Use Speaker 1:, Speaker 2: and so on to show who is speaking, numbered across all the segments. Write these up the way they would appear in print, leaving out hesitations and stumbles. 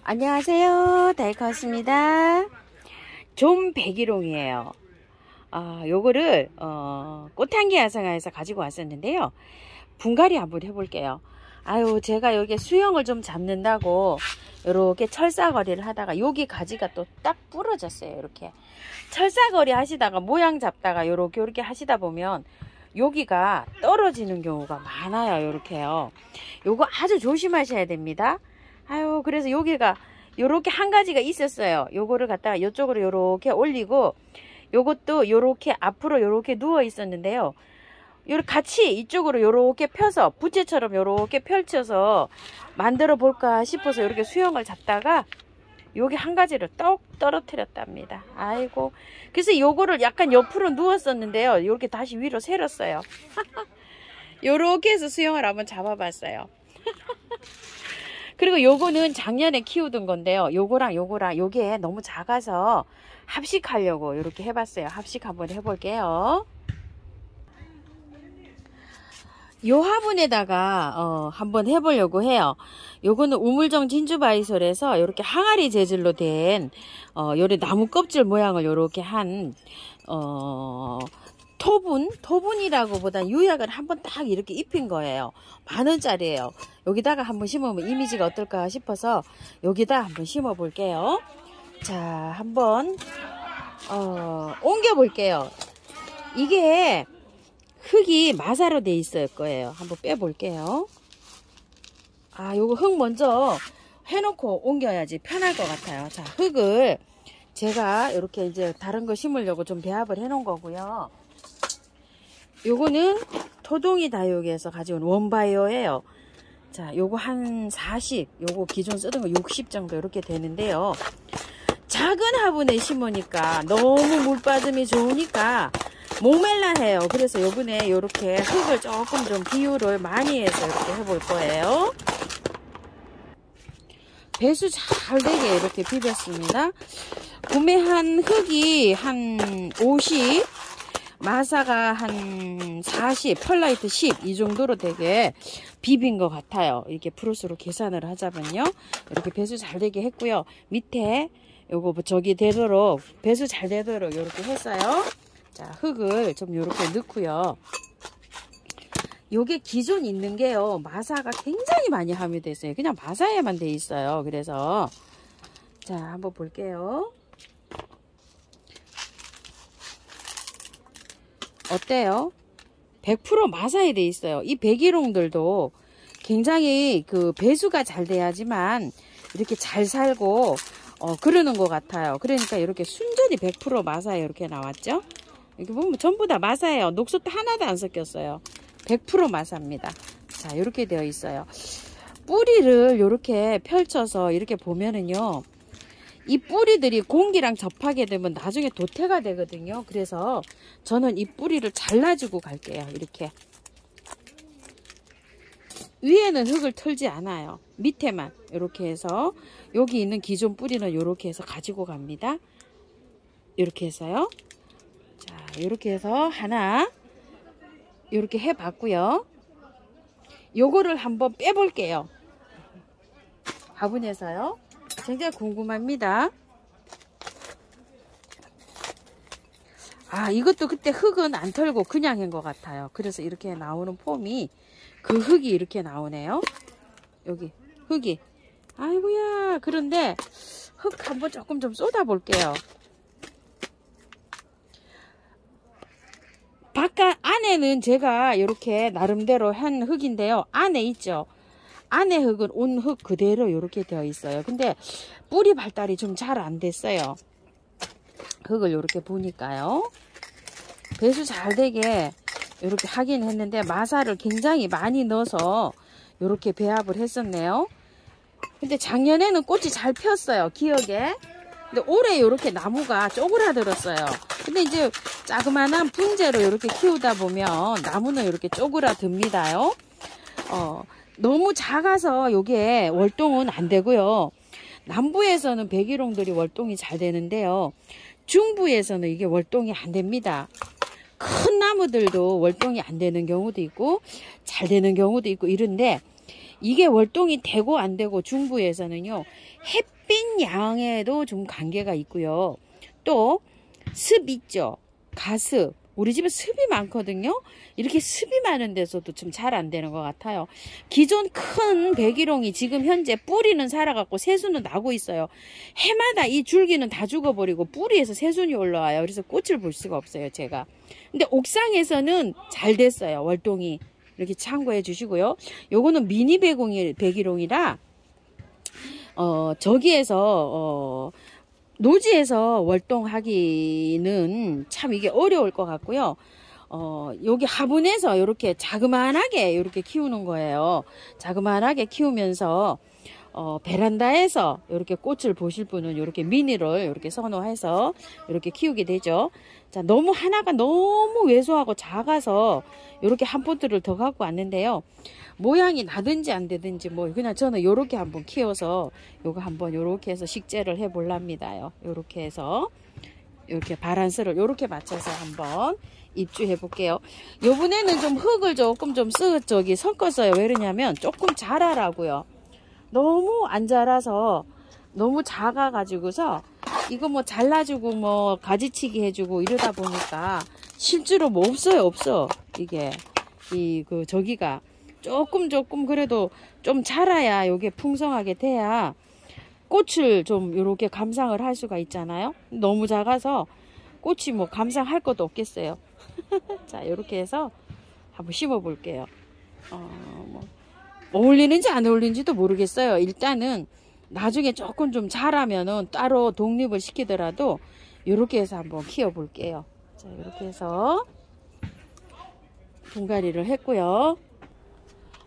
Speaker 1: 안녕하세요, 다이커스입니다. 좀 백일홍이에요. 요거를 꽃향기 야생화에서 가지고 왔었는데요. 분갈이 한번 해볼게요. 제가 여기 수영을 좀 잡는다고 이렇게 철사거리를 하다가 여기 가지가 또 딱 부러졌어요. 이렇게 철사거리 하시다가 모양 잡다가 요렇게 하시다 보면 여기가 떨어지는 경우가 많아요. 요렇게요. 요거 아주 조심하셔야 됩니다. 그래서 여기가 요렇게 한 가지가 있었어요. 요거를 갖다가 이쪽으로 요렇게 올리고, 요것도 요렇게 앞으로 요렇게 누워 있었는데요. 요렇게 같이 이쪽으로 요렇게 펴서 부채처럼 요렇게 펼쳐서 만들어 볼까 싶어서 요렇게 수영을 잡다가 여기 한 가지를 떡 떨어뜨렸답니다. 그래서 요거를 약간 옆으로 누웠었는데요. 요렇게 다시 위로 세렸어요. 요렇게 해서 수영을 한번 잡아봤어요. 그리고 요거는 작년에 키우던 건데요. 요거랑 요게 너무 작아서 합식하려고 이렇게 해봤어요. 합식 한번 해볼게요. 요 화분에다가 한번 해보려고 해요. 요거는 우물정 진주바이솔에서 이렇게 항아리 재질로 된 요래 나무 껍질 모양을 요렇게 한 토분이라고 보다 유약을 한번 딱 이렇게 입힌 거예요. 10,000원짜리예요. 여기다가 한번 심으면 이미지가 어떨까 싶어서 여기다 한번 심어 볼게요. 자, 한번 옮겨 볼게요. 이게 흙이 마사로 돼 있을 거예요. 한번 빼 볼게요. 요거 흙 먼저 해놓고 옮겨야지 편할 것 같아요. 자, 흙을 제가 이렇게 이제 다른 거 심으려고 좀 배합을 해 놓은 거고요. 요거는 토동이 다육에서 가져온 원바이오예요. 자, 요거 한 40, 요거 기존 쓰던 거 60 정도 이렇게 되는데요. 작은 화분에 심으니까 너무 물 빠짐이 좋으니까 목멜라 해요. 그래서 요번에 요렇게 흙을 조금 좀 비율을 많이 해서 이렇게 해볼 거예요. 배수 잘 되게 이렇게 비볐습니다. 구매한 흙이 한 50, 마사가 한 40, 펄라이트 10 이 정도로 되게 비빈 것 같아요. 이렇게 프로스로 계산을 하자면요. 이렇게 배수 잘 되게 했고요. 밑에 요거 저기 되도록 배수 잘 되도록 이렇게 했어요. 자, 흙을 좀 이렇게 넣고요. 요게 기존 있는 게요. 마사가 굉장히 많이 함유되어 있어요. 그냥 마사에만 돼 있어요. 그래서 자, 한번 볼게요. 어때요? 100% 마사에 돼 있어요. 이 백일홍들도 굉장히 그 배수가 잘 돼야지만 이렇게 잘 살고 그러는 것 같아요. 그러니까 이렇게 순전히 100% 마사에 이렇게 나왔죠. 이렇게 보면 전부 다 마사예요. 녹수도 하나도 안 섞였어요. 100% 마사입니다. 자, 이렇게 되어 있어요. 뿌리를 이렇게 펼쳐서 이렇게 보면은요, 이 뿌리들이 공기랑 접하게 되면 나중에 도태가 되거든요. 그래서 저는 이 뿌리를 잘라주고 갈게요. 이렇게 위에는 흙을 털지 않아요. 밑에만 이렇게 해서 여기 있는 기존 뿌리는 이렇게 해서 가지고 갑니다. 이렇게 해서요. 자, 이렇게 해서 하나 이렇게 해봤고요. 요거를 한번 빼볼게요. 화분에서요. 굉장히 궁금합니다. 이것도 그때 흙은 안 털고 그냥 한 것 같아요. 그래서 이렇게 나오는 폼이 그 흙이 이렇게 나오네요. 여기 흙이. 아이고야. 그런데 흙 한번 조금 좀 쏟아 볼게요. 바깥 안에는 제가 이렇게 나름대로 한 흙인데요. 안에 있죠. 안에 흙은 온 흙 그대로 이렇게 되어 있어요. 근데 뿌리 발달이 좀 잘 안 됐어요. 흙을 이렇게 보니까요. 배수 잘 되게 이렇게 하긴 했는데 마사를 굉장히 많이 넣어서 이렇게 배합을 했었네요. 근데 작년에는 꽃이 잘 폈어요. 기억에. 근데 올해 이렇게 나무가 쪼그라들었어요. 근데 이제 자그마한 분재로 이렇게 키우다 보면 나무는 이렇게 쪼그라듭니다요. 너무 작아서 요게 월동은 안 되고요. 남부에서는 백일홍들이 월동이 잘 되는데요. 중부에서는 이게 월동이 안 됩니다. 큰 나무들도 월동이 안 되는 경우도 있고 잘 되는 경우도 있고 이런데 이게 월동이 되고 안 되고 중부에서는요, 햇빛 양에도 좀 관계가 있고요. 또 습 있죠. 가습. 우리 집은 습이 많거든요. 이렇게 습이 많은 데서도 좀 잘 안 되는 것 같아요. 기존 큰 백일홍이 지금 현재 뿌리는 살아갖고 새순은 나고 있어요. 해마다 이 줄기는 다 죽어버리고 뿌리에서 새순이 올라와요. 그래서 꽃을 볼 수가 없어요, 제가. 근데 옥상에서는 잘 됐어요, 월동이. 이렇게 참고해 주시고요. 요거는 미니 백일홍이라 저기에서 노지에서 월동하기는 참 이게 어려울 것 같고요. 여기 화분에서 이렇게 자그만하게 이렇게 키우는 거예요. 자그만하게 키우면서 베란다에서 이렇게 꽃을 보실 분은 이렇게 미니를 이렇게 선호해서 이렇게 키우게 되죠. 자, 하나가 너무 왜소하고 작아서 이렇게 한 포트를 더 갖고 왔는데요. 모양이 나든지 안 되든지 뭐 그냥 저는 이렇게 한번 키워서 요거 한번 요렇게 해서 식재를 해 볼랍니다요. 요렇게 해서 이렇게 바란스를 요렇게 맞춰서 한번 입주해 볼게요. 요번에는 좀 흙을 조금 좀 섞었어요. 왜 그러냐면 조금 자라라고요. 너무 안 자라서 너무 작아 가지고서 이거 뭐 잘라주고 뭐 가지치기 해주고 이러다 보니까 실제로 뭐 없어. 이게 저기가 조금 그래도 좀 자라야 요게 풍성하게 돼야 꽃을 좀 요렇게 감상을 할 수가 있잖아요. 너무 작아서 꽃이 뭐 감상할 것도 없겠어요. 자, 요렇게 해서 한번 심어 볼게요. 뭐 어울리는지 안 어울리는지도 모르겠어요. 일단은 나중에 조금 좀 자라면은 따로 독립을 시키더라도 요렇게 해서 한번 키워 볼게요. 자, 요렇게 해서 분갈이를 했고요.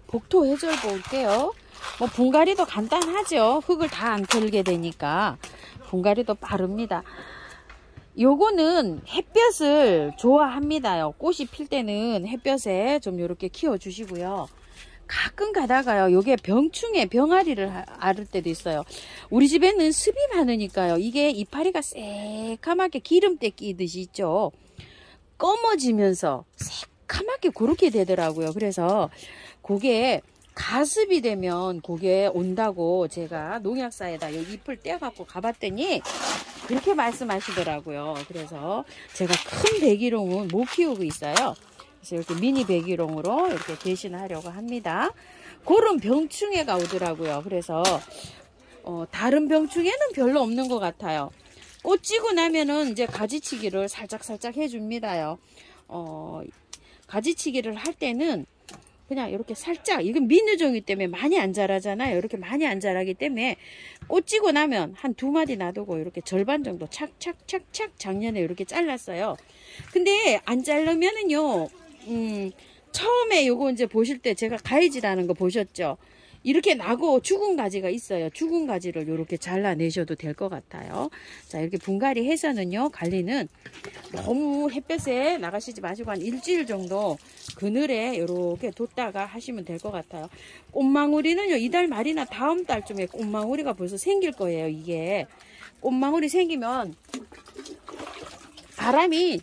Speaker 1: 복토 해줄 볼게요. 뭐 분갈이도 간단하죠. 흙을 다 안 털게 되니까 분갈이도 빠릅니다. 요거는 햇볕을 좋아합니다요. 꽃이 필 때는 햇볕에 좀 이렇게 키워 주시고요. 가끔 가다가요, 요게 병충해 병아리를 앓을 때도 있어요. 우리 집에는 습이 많으니까요, 이게 이파리가 새카맣게 기름때 끼듯이 있죠. 검어지면서 새카맣게 그렇게 되더라고요. 그래서 그게 가습이 되면 그게 온다고 제가 농약사에다 여기 잎을 떼어갖고 가봤더니 그렇게 말씀하시더라고요. 그래서 제가 큰 백일홍은 못 키우고 있어요. 그래서 이렇게 미니 백일홍으로 이렇게 대신하려고 합니다. 그런 병충해가 오더라고요. 그래서 다른 병충해는 별로 없는 것 같아요. 꽃 지고 나면은 이제 가지치기를 살짝 해줍니다요. 가지치기를 할 때는 그냥 이렇게 살짝, 이건 민우종이 때문에 많이 안 자라잖아요. 이렇게 많이 안 자라기 때문에 꽃 지고 나면 한 2마디 놔두고 이렇게 절반 정도 착착 작년에 이렇게 잘랐어요. 근데 안 자르면은요, 처음에 요거 이제 보실 때 제가 가위질하는 거 보셨죠? 이렇게 나고 죽은 가지가 있어요. 죽은 가지를 이렇게 잘라내셔도 될 것 같아요. 자, 이렇게 분갈이 해서는요, 관리는 너무 햇볕에 나가시지 마시고 한 일주일 정도 그늘에 이렇게 뒀다가 하시면 될 것 같아요. 꽃망울이는요, 이달 말이나 다음 달쯤에 꽃망울이가 벌써 생길 거예요. 이게 꽃망울이 생기면 바람이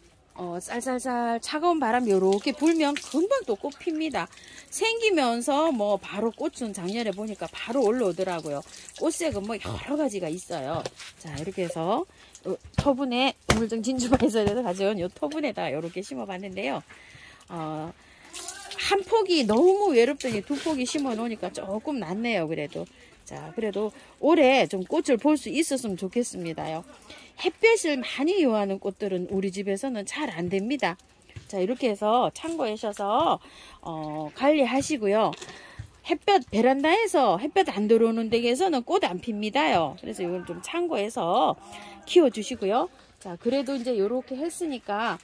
Speaker 1: 쌀쌀쌀 차가운 바람이 이렇게 불면 금방 또 꽃 핍니다. 생기면서 뭐 바로 꽃은 작년에 보니까 바로 올라오더라고요. 꽃색은 뭐 여러 가지가 있어요. 자, 이렇게 해서 토분에 우물정 진주마에서 가져온 요 토분에다 이렇게 심어봤는데요. 한 폭이 너무 외롭더니 2폭이 심어 놓으니까 조금 낫네요. 그래도 자, 그래도 올해 좀 꽃을 볼 수 있었으면 좋겠습니다요. 햇볕을 많이 요하는 꽃들은 우리 집에서는 잘 안 됩니다. 자, 이렇게 해서 참고하셔서 관리하시고요. 햇볕, 베란다에서 햇볕 안 들어오는 데에서는 꽃 안 핍니다요. 그래서 이걸 좀 참고해서 키워주시고요. 자, 그래도 이제 이렇게 했으니까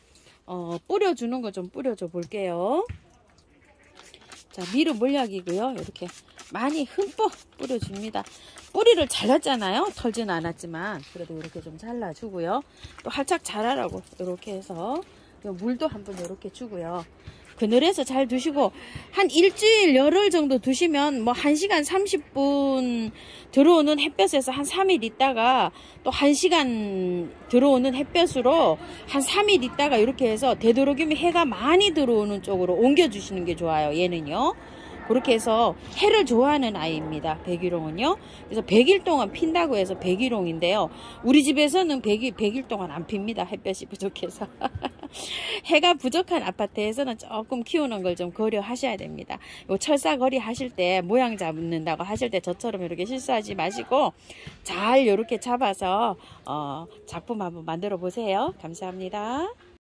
Speaker 1: 뿌려주는 거 좀 뿌려줘 볼게요. 자, 미루 몰약이고요. 이렇게 많이 흠뻑 뿌려줍니다. 뿌리를 잘랐잖아요. 털지는 않았지만 그래도 이렇게 좀 잘라주고요. 또 활짝 자라라고 이렇게 해서 물도 한번 이렇게 주고요. 그늘에서 잘 두시고 한 일주일 열흘 정도 두시면 뭐 1시간 30분 들어오는 햇볕에서 한 3일 있다가 또 1시간 들어오는 햇볕으로 한 3일 있다가 이렇게 해서 되도록이면 해가 많이 들어오는 쪽으로 옮겨 주시는 게 좋아요. 얘는요. 그렇게 해서 해를 좋아하는 아이입니다. 백일홍은요. 그래서 100일 동안 핀다고 해서 백일홍인데요. 우리 집에서는 100일 동안 안 핍니다. 햇볕이 부족해서. 해가 부족한 아파트에서는 조금 키우는 걸 좀 고려하셔야 됩니다. 요 철사거리 하실 때 모양 잡는다고 하실 때 저처럼 이렇게 실수하지 마시고 잘 이렇게 잡아서 작품 한번 만들어 보세요. 감사합니다.